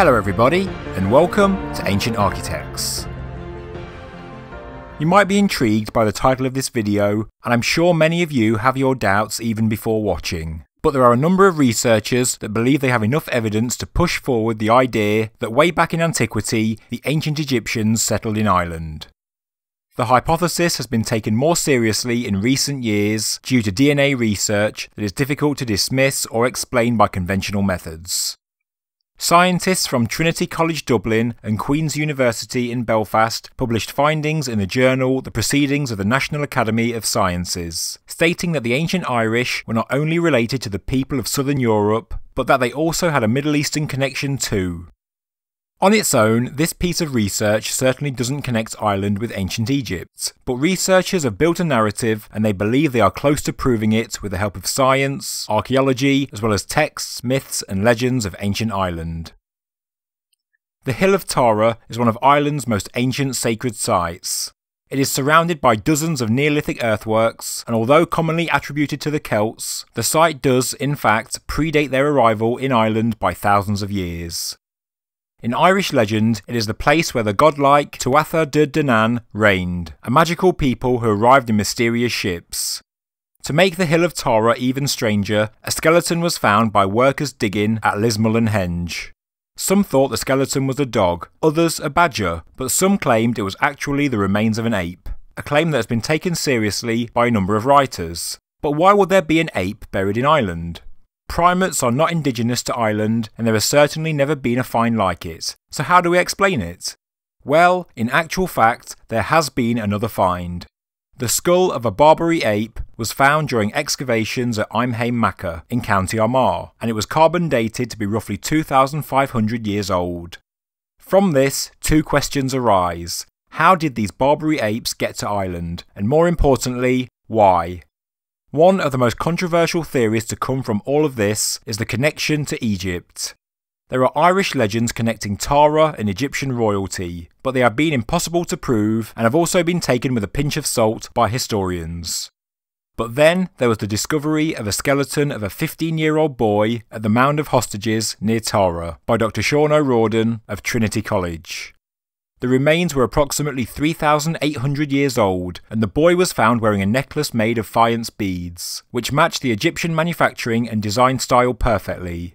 Hello everybody, and welcome to Ancient Architects. You might be intrigued by the title of this video, and I'm sure many of you have your doubts even before watching. But there are a number of researchers that believe they have enough evidence to push forward the idea that way back in antiquity, the ancient Egyptians settled in Ireland. The hypothesis has been taken more seriously in recent years due to DNA research that is difficult to dismiss or explain by conventional methods. Scientists from Trinity College Dublin and Queen's University in Belfast published findings in the journal The Proceedings of the National Academy of Sciences, stating that the ancient Irish were not only related to the people of southern Europe, but that they also had a Middle Eastern connection too. On its own, this piece of research certainly doesn't connect Ireland with ancient Egypt, but researchers have built a narrative and they believe they are close to proving it with the help of science, archaeology, as well as texts, myths and legends of ancient Ireland. The Hill of Tara is one of Ireland's most ancient sacred sites. It is surrounded by dozens of Neolithic earthworks, and although commonly attributed to the Celts, the site does, in fact, predate their arrival in Ireland by thousands of years. In Irish legend, it is the place where the godlike Tuatha De Danann reigned, a magical people who arrived in mysterious ships. To make the Hill of Tara even stranger, a skeleton was found by workers digging at Lismullen Henge. Some thought the skeleton was a dog, others a badger, but some claimed it was actually the remains of an ape, a claim that has been taken seriously by a number of writers. But why would there be an ape buried in Ireland? Primates are not indigenous to Ireland, and there has certainly never been a find like it. So how do we explain it? Well, in actual fact, there has been another find. The skull of a Barbary ape was found during excavations at Imheim Macha in County Armagh, and it was carbon dated to be roughly 2,500 years old. From this, two questions arise. How did these Barbary apes get to Ireland? And more importantly, why? One of the most controversial theories to come from all of this is the connection to Egypt. There are Irish legends connecting Tara and Egyptian royalty, but they have been impossible to prove and have also been taken with a pinch of salt by historians. But then there was the discovery of a skeleton of a 15-year-old boy at the Mound of Hostages near Tara by Dr. Sean O'Riordan of Trinity College. The remains were approximately 3,800 years old, and the boy was found wearing a necklace made of faience beads, which matched the Egyptian manufacturing and design style perfectly.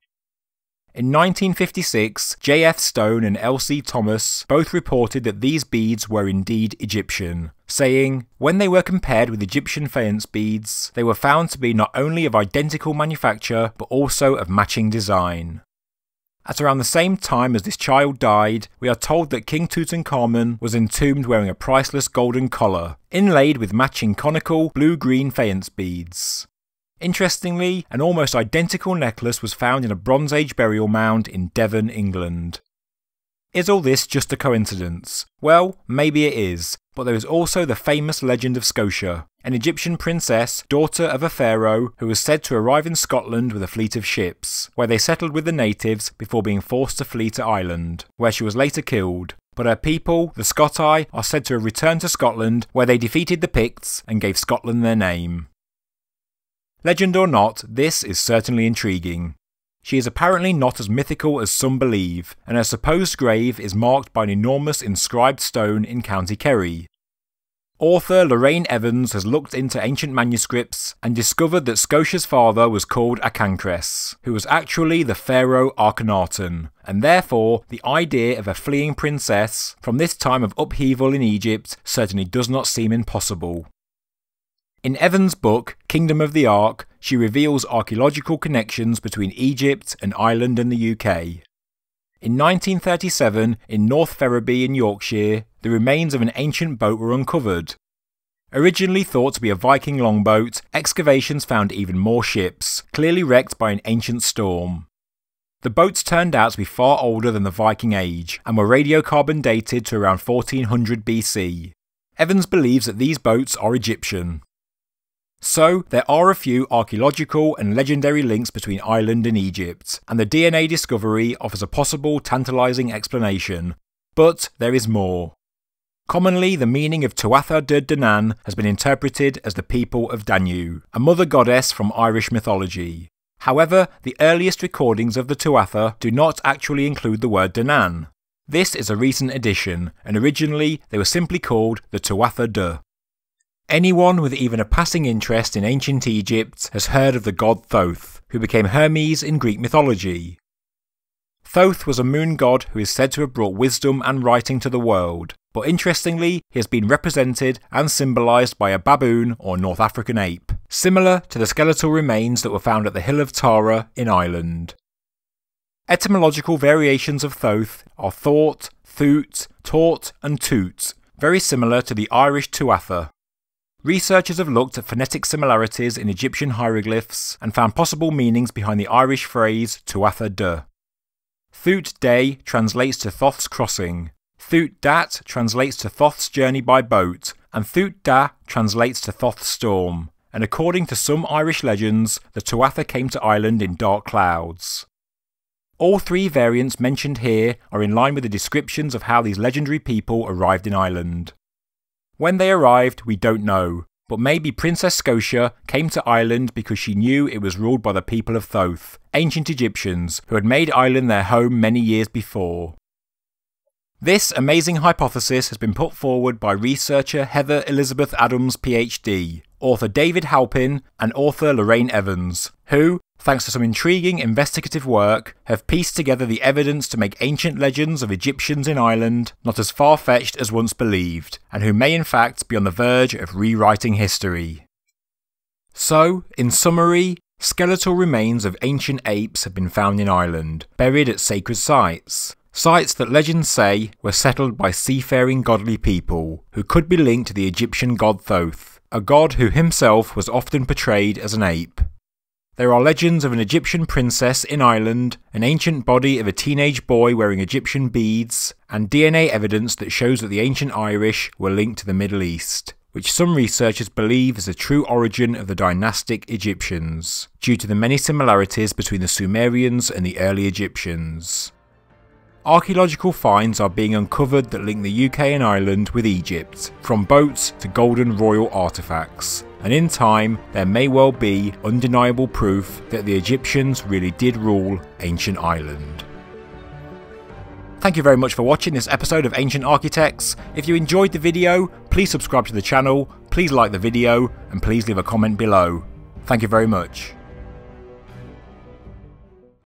In 1956, J.F. Stone and L.C. Thomas both reported that these beads were indeed Egyptian, saying, when they were compared with Egyptian faience beads, they were found to be not only of identical manufacture, but also of matching design. At around the same time as this child died, we are told that King Tutankhamun was entombed wearing a priceless golden collar, inlaid with matching conical blue-green faience beads. Interestingly, an almost identical necklace was found in a Bronze Age burial mound in Devon, England. Is all this just a coincidence? Well, maybe it is, but there is also the famous legend of Scotia, an Egyptian princess, daughter of a pharaoh, who was said to arrive in Scotland with a fleet of ships, where they settled with the natives before being forced to flee to Ireland, where she was later killed. But her people, the Scotai, are said to have returned to Scotland, where they defeated the Picts and gave Scotland their name. Legend or not, this is certainly intriguing. She is apparently not as mythical as some believe, and her supposed grave is marked by an enormous inscribed stone in County Kerry. Author Lorraine Evans has looked into ancient manuscripts and discovered that Scotia's father was called Acancres, who was actually the pharaoh Akhenaten, and therefore the idea of a fleeing princess from this time of upheaval in Egypt certainly does not seem impossible. In Evans' book, Kingdom of the Ark, she reveals archaeological connections between Egypt and Ireland and the UK. In 1937, in North Ferriby in Yorkshire, the remains of an ancient boat were uncovered. Originally thought to be a Viking longboat, excavations found even more ships, clearly wrecked by an ancient storm. The boats turned out to be far older than the Viking Age, and were radiocarbon dated to around 1400 BC. Evans believes that these boats are Egyptian. So, there are a few archaeological and legendary links between Ireland and Egypt, and the DNA discovery offers a possible tantalising explanation. But there is more. Commonly, the meaning of Tuatha De Danann has been interpreted as the people of Danu, a mother goddess from Irish mythology. However, the earliest recordings of the Tuatha do not actually include the word Danann. This is a recent addition, and originally they were simply called the Tuatha De. Anyone with even a passing interest in ancient Egypt has heard of the god Thoth, who became Hermes in Greek mythology. Thoth was a moon god who is said to have brought wisdom and writing to the world, but interestingly he has been represented and symbolised by a baboon or North African ape, similar to the skeletal remains that were found at the Hill of Tara in Ireland. Etymological variations of Thoth are thought, thoot, taught and toot, very similar to the Irish Tuatha. Researchers have looked at phonetic similarities in Egyptian hieroglyphs and found possible meanings behind the Irish phrase Tuatha De. Thoot Day translates to Thoth's crossing, Thoot Dat translates to Thoth's journey by boat, and Thoot Da translates to Thoth's storm, and according to some Irish legends, the Tuatha came to Ireland in dark clouds. All three variants mentioned here are in line with the descriptions of how these legendary people arrived in Ireland. When they arrived, we don't know, but maybe Princess Scotia came to Ireland because she knew it was ruled by the people of Thoth, ancient Egyptians who had made Ireland their home many years before. This amazing hypothesis has been put forward by researcher Heather Elizabeth Adams PhD, author David Halpin and author Lorraine Evans, who, thanks to some intriguing investigative work, have pieced together the evidence to make ancient legends of Egyptians in Ireland not as far-fetched as once believed, and who may in fact be on the verge of rewriting history. So, in summary, skeletal remains of ancient apes have been found in Ireland, buried at sacred sites. Sites that legends say were settled by seafaring godly people, who could be linked to the Egyptian god Thoth, a god who himself was often portrayed as an ape. There are legends of an Egyptian princess in Ireland, an ancient body of a teenage boy wearing Egyptian beads, and DNA evidence that shows that the ancient Irish were linked to the Middle East, which some researchers believe is the true origin of the dynastic Egyptians, due to the many similarities between the Sumerians and the early Egyptians. Archaeological finds are being uncovered that link the UK and Ireland with Egypt, from boats to golden royal artefacts, and in time there may well be undeniable proof that the Egyptians really did rule ancient Ireland. Thank you very much for watching this episode of Ancient Architects. If you enjoyed the video, please subscribe to the channel, please like the video, and please leave a comment below. Thank you very much.